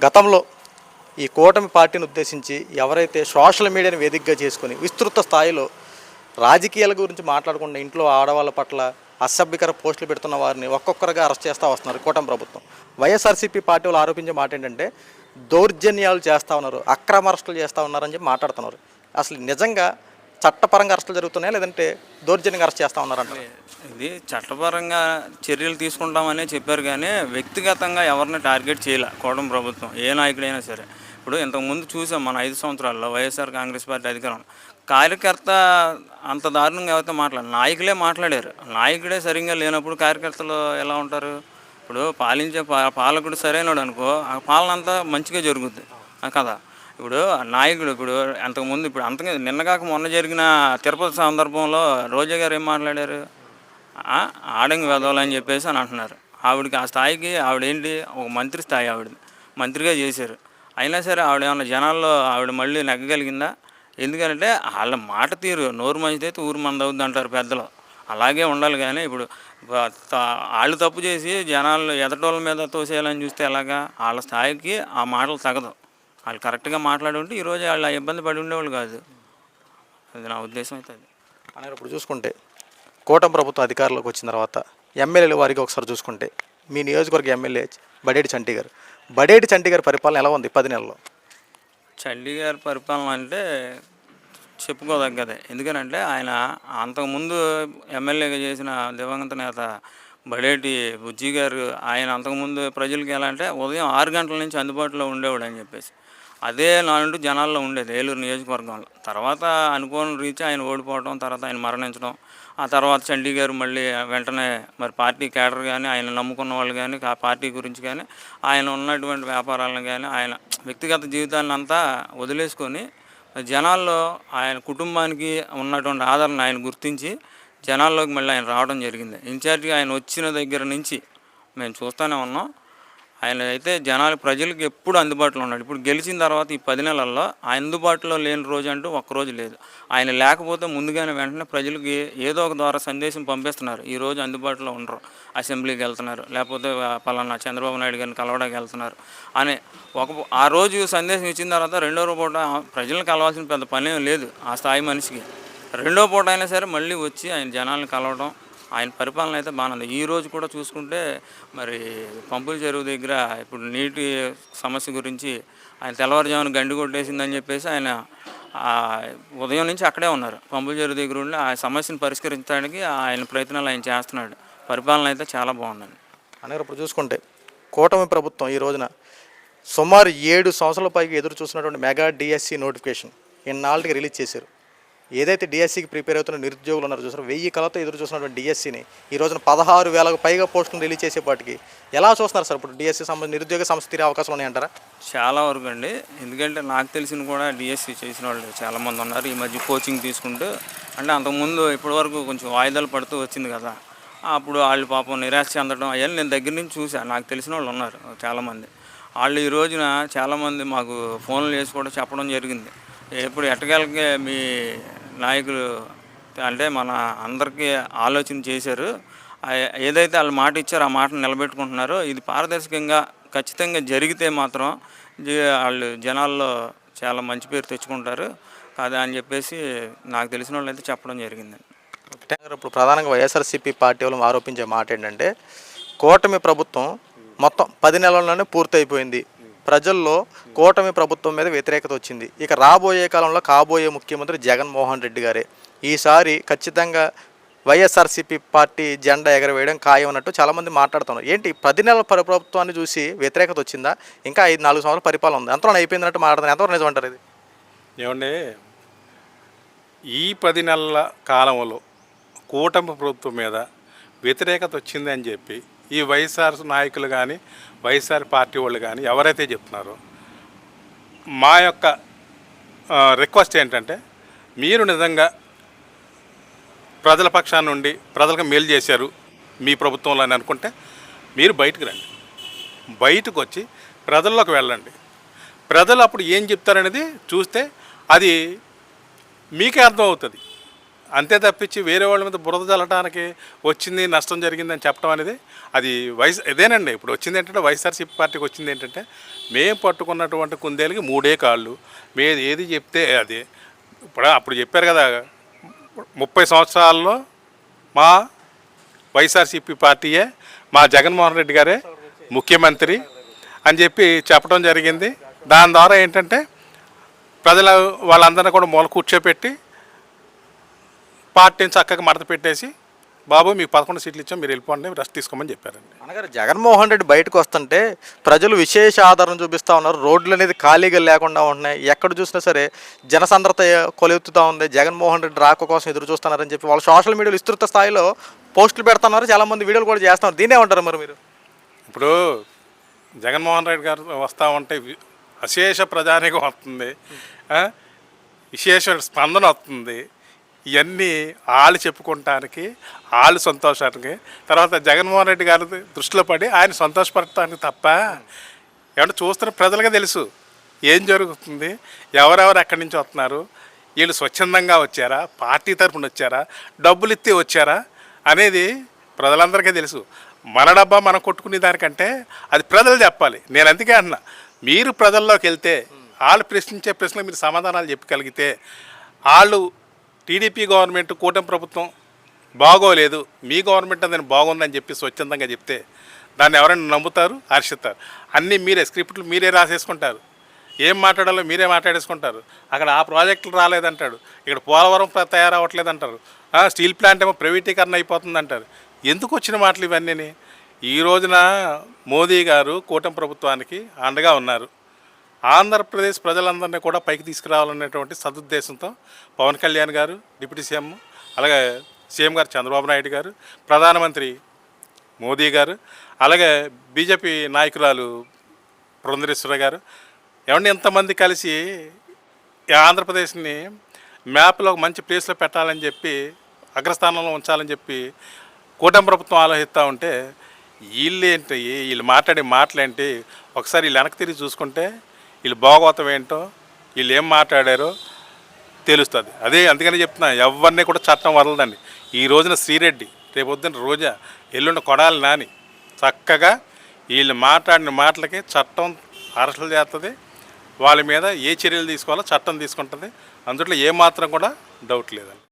గతంలో ఈ కూటమి పార్టీని ఉద్దేశించి ఎవరైతే సోషల్ మీడియాని వేదికగా చేసుకొని విస్తృత స్థాయిలో రాజకీయాల గురించి మాట్లాడకుండా ఇంట్లో ఆడవాళ్ళ పట్ల అసభ్యకర పోస్టులు పెడుతున్న వారిని ఒక్కొక్కరుగా అరెస్ట్ చేస్తూ వస్తున్నారు కూటమి ప్రభుత్వం. వైఎస్ఆర్సీపీ పార్టీ వాళ్ళు ఆరోపించే మాట ఏంటంటే దౌర్జన్యాలు చేస్తూ ఉన్నారు, అక్రమ అరెస్టులు చేస్తూ ఉన్నారని చెప్పి మాట్లాడుతున్నారు. అసలు నిజంగా చట్టపరంగా అరెస్టులు జరుగుతున్నాయా లేదంటే దౌర్జన్యంగా అరెస్ట్ చేస్తూ ఉన్నారంట? ఇది చట్టపరంగా చర్యలు తీసుకుంటామనే చెప్పారు, కానీ వ్యక్తిగతంగా ఎవరిని టార్గెట్ చేయలే కూటమి ప్రభుత్వం, ఏ నాయకుడైనా సరే. ఇప్పుడు ఇంతకుముందు చూసాం మన 5 సంవత్సరాల్లో వైఎస్ఆర్ కాంగ్రెస్ పార్టీ అధికారం, కార్యకర్త అంత దారుణంగా ఎవరైతే నాయకులే మాట్లాడారు. నాయకుడే సరిగ్గా లేనప్పుడు కార్యకర్తలు ఎలా ఉంటారు? ఇప్పుడు పాలించే పాలకుడు సరైనడు అనుకో, ఆ పాలన అంతా మంచిగా జరుగుద్ది కదా. ఇప్పుడు నాయకుడు అంతకుముందు అంతగా నిన్నగాక మొన్న జరిగిన తిరుపతి సందర్భంలో రోజా గారు ఏం మాట్లాడారు? ఆడంగి వెదవాలని చెప్పేసి అని అంటున్నారు. ఆవిడకి ఆ స్థాయికి ఆవిడేంటి, ఒక మంత్రి స్థాయి, ఆవిడ మంత్రిగా చేశారు. అయినా సరే ఆవిడ ఏమన్నా జనాల్లో ఆవిడ మళ్ళీ నెగ్గగలిగిందా? ఎందుకంటే వాళ్ళ మాట తీరు, నోరు మంచిదైతే ఊరు మందవుద్ది అంటారు పెద్దలు, అలాగే ఉండాలి. కానీ ఇప్పుడు వాళ్ళు తప్పు చేసి జనాలు ఎదటోళ్ళ మీద తోసేయాలని చూస్తే ఎలాగా? వాళ్ళ స్థాయికి ఆ మాటలు తగదు. వాళ్ళు కరెక్ట్గా మాట్లాడి ఉంటే ఈరోజు వాళ్ళు ఇబ్బంది పడి ఉండేవాళ్ళు కాదు. అది నా ఉద్దేశం అయితే. అది అనేది ఇప్పుడు చూసుకుంటే కూటమి ప్రభుత్వం అధికారంలోకి వచ్చిన తర్వాత ఎమ్మెల్యేల వారికి ఒకసారి చూసుకుంటే మీ నియోజకవర్గ ఎమ్మెల్యే బడేటి చంటి గారి పరిపాలన ఎలా ఉంది 10 నెలల్లో? చంటి గారి పరిపాలన అంటే చెప్పుకోదగ్గదే. ఎందుకనంటే ఆయన అంతకుముందు ఎమ్మెల్యేగా చేసిన దివంగత నేత బడేటి బుజ్జి గారు, ఆయన అంతకుముందు ప్రజలకి ఎలా అంటే ఉదయం 6 గంటల నుంచి అందుబాటులో ఉండేవాడు అని చెప్పేసి, అదే నానుంటూ జనాల్లో ఉండేది ఏలూరు నియోజకవర్గంలో. తర్వాత అనుకోని రీతి ఆయన ఓడిపోవడం, తర్వాత ఆయన మరణించడం, ఆ తర్వాత చండీ గారు మళ్ళీ వెంటనే మరి పార్టీ క్యాడర్ కానీ, ఆయన నమ్ముకున్న వాళ్ళు కానీ, ఆ పార్టీ గురించి కానీ, ఆయన ఉన్నటువంటి వ్యాపారాలను కానీ, ఆయన వ్యక్తిగత జీవితాన్ని అంతా వదిలేసుకొని జనాల్లో ఆయన కుటుంబానికి ఉన్నటువంటి ఆదరణ ఆయన గుర్తించి జనాల్లోకి మళ్ళీ ఆయన రావడం జరిగింది. ఇన్ఛార్జిగా ఆయన వచ్చిన దగ్గర నుంచి మేము చూస్తూనే ఉన్నాం. ఆయన అయితే ప్రజలకు ఎప్పుడు అందుబాటులో ఉన్నాడు. ఇప్పుడు గెలిచిన తర్వాత ఈ 10 నెలల్లో ఆయన అందుబాటులో లేని రోజు అంటూ ఒక్కరోజు లేదు. ఆయన లేకపోతే ముందుగానే వెంటనే ప్రజలకి ఏదో ఒక ద్వారా సందేశం పంపిస్తున్నారు, ఈరోజు అందుబాటులో ఉండరు, అసెంబ్లీకి వెళ్తున్నారు, లేకపోతే పలానా చంద్రబాబు నాయుడు గారిని కలవడానికి వెళ్తున్నారు అని ఆ రోజు సందేశం ఇచ్చిన తర్వాత రెండో పూట ప్రజలను కలవాల్సిన పెద్ద పనేం లేదు ఆ స్థాయి మనిషికి. రెండో పూట అయినా సరే మళ్ళీ వచ్చి ఆయన జనాలను కలవడం, ఆయన పరిపాలన అయితే బాగుంది. ఈరోజు కూడా చూసుకుంటే మరి పంపుల చెరువు దగ్గర ఇప్పుడు నీటి సమస్య గురించి ఆయన తెల్లవారుజామున గండి కొట్టేసిందని చెప్పేసి ఆయన ఉదయం నుంచి అక్కడే ఉన్నారు. పంపుల చెరువు దగ్గర ఉండి ఆ సమస్యను పరిష్కరించడానికి ఆయన ప్రయత్నాలు ఆయన చేస్తున్నాడు. పరిపాలన అయితే చాలా బాగుందండి. అనేది ఇప్పుడు చూసుకుంటే కూటమి ప్రభుత్వం ఈ రోజున సుమారు 7 సంవత్సరాల పైకి ఎదురు చూస్తున్నటువంటి మెగా డిఎస్సి నోటిఫికేషన్ ఇన్నాళ్ళకి రిలీజ్ చేశారు. ఏదైతే డిఎస్సికి ప్రిపేర్ అవుతున్న నిరుద్యోగులు ఉన్నారో చూసారు, 1000 కళతో ఎదురు చూసినటువంటి డిఎస్సిని ఈ రోజున 16,000కు పైగా పోస్టులను రిలీజ్ చేసేపాటికి ఎలా చూస్తున్నారు సార్? ఇప్పుడు డిఎస్సి నిరుద్యోగ సమస్య తీరే అవకాశాలు ఉన్నాయంటారా? చాలా వరకు అండి. ఎందుకంటే నాకు తెలిసిన కూడా డిఎస్సి చేసిన వాళ్ళు చాలామంది ఉన్నారు. ఈ మధ్య కోచింగ్ తీసుకుంటూ, అంటే అంతకుముందు ఇప్పటివరకు కొంచెం వాయిదాలు పడుతూ వచ్చింది కదా, అప్పుడు వాళ్ళు పాపం నిరాశ చెందడం అవన్నీ నేను దగ్గర నుంచి చూశాను. నాకు తెలిసిన వాళ్ళు ఉన్నారు చాలామంది. వాళ్ళు ఈ రోజున చాలామంది మాకు ఫోన్లు చేసి కూడా చెప్పడం జరిగింది, ఎప్పుడు ఎట్టకేలకి మీ నాయకులు అంటే మన అందరికీ ఆలోచన చేశారు, ఏదైతే వాళ్ళు మాట ఇచ్చారో ఆ మాటను నిలబెట్టుకుంటున్నారో, ఇది పారదర్శకంగా ఖచ్చితంగా జరిగితే మాత్రం వాళ్ళు జనాల్లో చాలా మంచి పేరు తెచ్చుకుంటారు కదా అని చెప్పేసి నాకు తెలిసిన వాళ్ళు అయితే చెప్పడం జరిగిందండి. ఇప్పుడు ప్రధానంగా వైఎస్ఆర్సీపీ పార్టీ వాళ్ళు ఆరోపించే మాట ఏంటంటే కూటమి ప్రభుత్వం మొత్తం 10 నెలల్లోనే పూర్తయిపోయింది, ప్రజల్లో కూటమి ప్రభుత్వం మీద వ్యతిరేకత వచ్చింది, ఇక రాబోయే కాలంలో కాబోయే ముఖ్యమంత్రి జగన్మోహన్ రెడ్డి గారే, ఈసారి ఖచ్చితంగా వైఎస్ఆర్సీపీ పార్టీ జెండా ఎగరవేయడం ఖాయం అన్నట్టు చాలామంది మాట్లాడుతున్నారు. ఏంటి 10 నెలల ప్రభుత్వాన్ని చూసి వ్యతిరేకత వచ్చిందా? ఇంకా 4 సంవత్సరాల పరిపాలన ఉంది, ఎంతలో అయిపోయిందన్నట్టు మాట్లాడుతున్నారు. ఎంతవరకు నిజం అంటారు ఇది? ఏమండి, ఈ 10 నెలల కాలంలో కూటమి ప్రభుత్వం మీద వ్యతిరేకత వచ్చింది అని చెప్పి ఈ వైఎస్ఆర్ నాయకులు కానీ వైఎస్ఆర్ పార్టీ వాళ్ళు కానీ ఎవరైతే చెప్తున్నారో, మా యొక్క రిక్వెస్ట్ ఏంటంటే, మీరు నిజంగా ప్రజల పక్షాన్ని నుండి ప్రజలకు మేలు చేశారు మీ ప్రభుత్వంలో అని అనుకుంటే మీరు బయటకు రండి, బయటకు వచ్చి ప్రజల్లోకి వెళ్ళండి. ప్రజలు అప్పుడు ఏం చెప్తారనేది చూస్తే అది మీకే అర్థమవుతుంది. అంతే తప్పించి వేరే వాళ్ళ మీద బురద చల్లడానికి వచ్చింది నష్టం జరిగిందని చెప్పడం అనేది అది ఇదేనండి. ఇప్పుడు వచ్చింది ఏంటంటే వైఎస్ఆర్సీపీ పార్టీకి వచ్చింది ఏంటంటే మేము పట్టుకున్నటువంటి కుందేలకి 3 కాళ్ళు, మేము ఏది చెప్తే అది. అప్పుడు చెప్పారు కదా 30 సంవత్సరాల్లో మా వైఎస్ఆర్సీపీ పార్టీయే, మా జగన్మోహన్ రెడ్డి గారే ముఖ్యమంత్రి అని చెప్పి చెప్పడం జరిగింది. దాని ద్వారా ఏంటంటే ప్రజల వాళ్ళందరినీ కూడా మూల కూర్చోపెట్టి పార్టీని చక్కగా మడత పెట్టేసి, బాబు మీకు 11 సీట్లు ఇచ్చాం, మీరు వెళ్ళిపోండి, రెస్ట్ తీసుకోమని చెప్పారండి. అనగారు జగన్మోహన్ రెడ్డి బయటకు వస్తుంటే ప్రజలు విశేష ఆదరణ చూపిస్తూ ఉన్నారు. రోడ్లు అనేది ఖాళీగా లేకుండా ఉంటున్నాయి. ఎక్కడ చూసినా సరే జనసంద్రత కొలుగుతూ ఉంది. జగన్మోహన్ రెడ్డి రాక కోసం ఎదురు చూస్తున్నారని చెప్పి వాళ్ళు సోషల్ మీడియాలో విస్తృత స్థాయిలో పోస్టులు పెడుతున్నారు. చాలామంది వీడియోలు కూడా చేస్తున్నారు. దీన్నే ఉంటారు మరి మీరు? ఇప్పుడు జగన్మోహన్ రెడ్డి గారు వస్తూ ఉంటే అశేష ప్రజానికం వస్తుంది, విశేష స్పందన వస్తుంది. ఇవన్నీ వాళ్ళు చెప్పుకోవటానికి, వాళ్ళు సంతోషానికి, తర్వాత జగన్మోహన్ రెడ్డి గారి దృష్టిలో పడి ఆయన సంతోషపడటానికి తప్ప ఏమంటే చూస్తున్న ప్రజలుగా తెలుసు ఏం జరుగుతుంది, ఎవరెవరు ఎక్కడి నుంచి వస్తున్నారు, వీళ్ళు స్వచ్ఛందంగా వచ్చారా, పార్టీ తరఫున వచ్చారా, డబ్బులు ఇస్తే వచ్చారా అనేది ప్రజలందరికీ తెలుసు. మన డబ్బా మనం కొట్టుకునే దానికంటే అది ప్రజలు చెప్పాలి. నేను అందుకే అన్నా, మీరు ప్రజల్లోకి వెళ్తే వాళ్ళు ప్రశ్నించే ప్రశ్నలు మీరు సమాధానాలు చెప్పగలిగితే, వాళ్ళు టీడీపీ గవర్నమెంట్ కూటమి ప్రభుత్వం బాగోలేదు, మీ గవర్నమెంట్ అనేది బాగుందని చెప్పి స్వచ్ఛందంగా చెప్తే దాన్ని ఎవరైనా నమ్ముతారు, హర్షిస్తారు. అన్నీ మీరే స్క్రిప్ట్లు మీరే రాసేసుకుంటారు, ఏం మాట్లాడాలో మీరే మాట్లాడేసుకుంటారు. అక్కడ ఆ ప్రాజెక్టులు రాలేదంటాడు, ఇక్కడ పోలవరం తయారవ్వట్లేదంటారు, స్టీల్ ప్లాంట్ ఏమో ప్రైవేటీకరణ అయిపోతుందంటారు. ఎందుకు వచ్చిన మాటలు ఇవన్నీ? ఈ రోజున మోదీ గారు కూటమి ప్రభుత్వానికి అండగా ఉన్నారు. ఆంధ్రప్రదేశ్ ప్రజలందరినీ కూడా పైకి తీసుకురావాలనేటువంటి సదుద్దేశంతో పవన్ కళ్యాణ్ గారు, డిప్యూటీ సీఎం, అలాగే సీఎం గారు చంద్రబాబు నాయుడు గారు, ప్రధానమంత్రి మోదీ గారు, అలాగే బీజేపీ నాయకురాలు పురంధరేశ్వరి గారు, ఏమంటే ఎంతమంది కలిసి ఆంధ్రప్రదేశ్ని మ్యాప్లో ఒక మంచి ప్లేస్లో పెట్టాలని చెప్పి, అగ్రస్థానంలో ఉంచాలని చెప్పి కూటమి ప్రభుత్వం ఆలోచిస్తూ ఉంటే వీళ్ళు వీళ్ళు మాట్లాడే మాటలేంటి? ఒకసారి వీళ్ళు వెనక్కి తిరిగి చూసుకుంటే వీళ్ళు భాగవతం ఏంటో, వీళ్ళు ఏం మాట్లాడారో తెలుస్తుంది. అదే అందుకని చెప్తున్నా, ఎవరిని కూడా చట్టం వదలదండి. ఈ రోజున శ్రీరెడ్డి, రేపొద్దున రోజా, ఎల్లుండి కొడాలి నాని చక్కగా వీళ్ళు మాట్లాడిన మాటలకి చట్టం అరెస్టులు చేస్తుంది. వాళ్ళ మీద ఏ చర్యలు తీసుకోవాలో చట్టం తీసుకుంటుంది. అందులో ఏమాత్రం కూడా డౌట్ లేదండి.